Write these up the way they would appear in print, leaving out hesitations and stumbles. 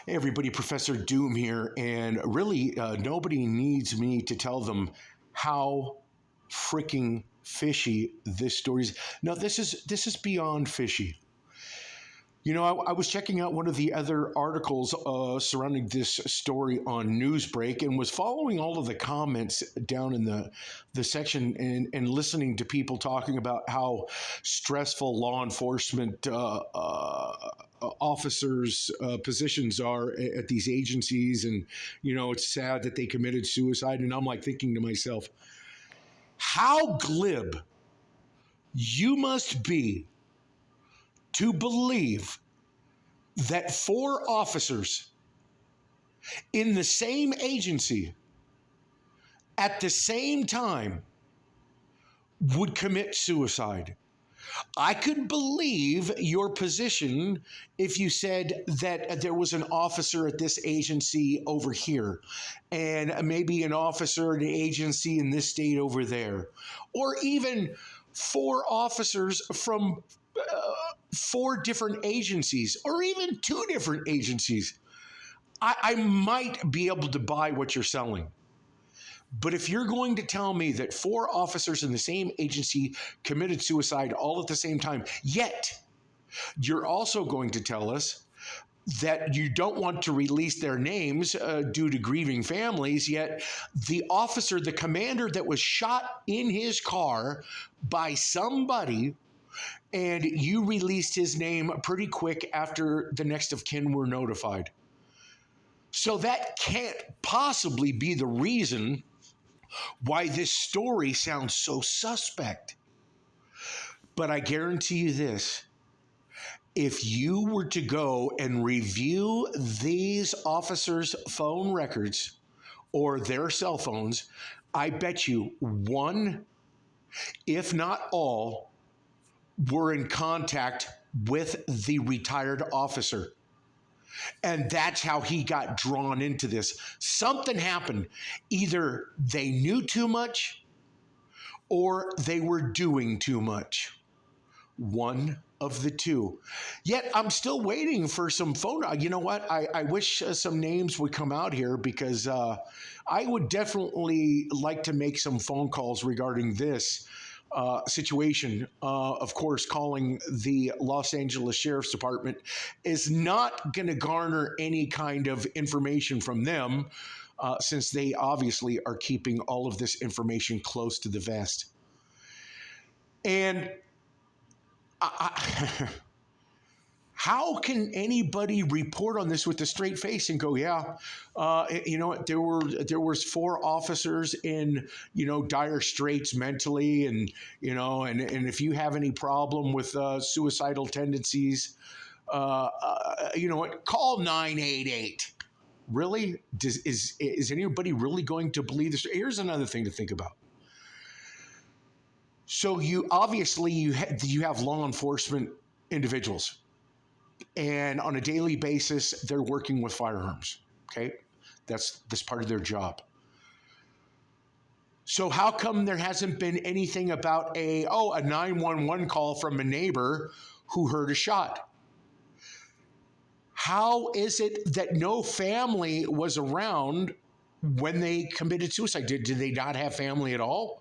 Hey everybody, Professor Doom here, and really, nobody needs me to tell them how freaking fishy this story is. No, this is beyond fishy. You know, I was checking out one of the other articles surrounding this story on Newsbreak and was following all of the comments down in the section and listening to people talking about how stressful law enforcement officers' positions are at these agencies. And, you know, it's sad that they committed suicide. And I'm like thinking to myself, how glib you must be to believe that four officers in the same agency at the same time would commit suicide. I could believe your position if you said that there was an officer at this agency over here and maybe an officer at an agency in this state over there, or even four officers from four different agencies or even two different agencies. I might be able to buy what you're selling. But if you're going to tell me that four officers in the same agency committed suicide all at the same time, yet you're also going to tell us that you don't want to release their names due to grieving families, yet the officer, the commander that was shot in his car by somebody, and you released his name pretty quick after the next of kin were notified. So that can't possibly be the reason why this story sounds so suspect. But I guarantee you this. If you were to go and review these officers' phone records or their cell phones, I bet you one, if not all, were in contact with the retired officer. And that's how he got drawn into this. Something happened. Either they knew too much or they were doing too much. One of the two. Yet I'm still waiting for some phone. You know what? I wish some names would come out here because I would definitely like to make some phone calls regarding this situation. Of course, calling the Los Angeles Sheriff's Department is not going to garner any kind of information from them since they obviously are keeping all of this information close to the vest. And how can anybody report on this with a straight face and go, yeah, you know, there was four officers in, you know, dire straits mentally, and you know, and if you have any problem with suicidal tendencies, you know what, call 988. Really, is anybody really going to believe this? Here's another thing to think about. So you obviously you have law enforcement individuals. And on a daily basis, they're working with firearms. Okay, that's part of their job. So how come there hasn't been anything about a 911 call from a neighbor who heard a shot? How is it that no family was around when they committed suicide? Did they not have family at all?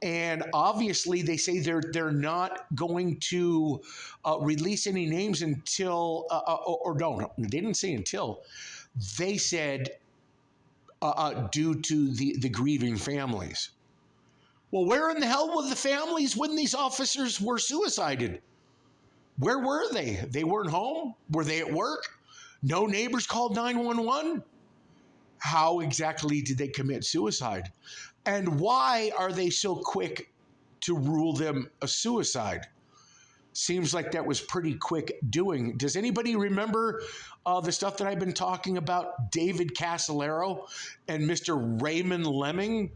And obviously, they say they're not going to release any names until, or no, they didn't say until. They said due to the grieving families. Well, where in the hell were the families when these officers were suicided? Where were they? They weren't home? Were they at work? No neighbors called 911? How exactly did they commit suicide? And why are they so quick to rule them a suicide? Seems like that was pretty quick doing. Does anybody remember the stuff that I've been talking about? David Casolaro and Mr. Raymond Lemming,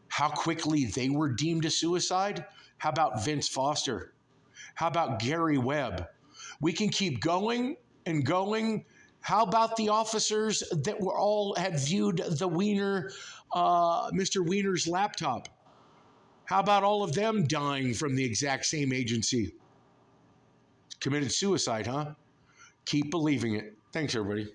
how quickly they were deemed a suicide? How about Vince Foster? How about Gary Webb? We can keep going and going. How about the officers that were all had viewed the Wiener, Mr. Wiener's laptop? How about all of them dying from the exact same agency? Committed suicide, huh? Keep believing it. Thanks, everybody.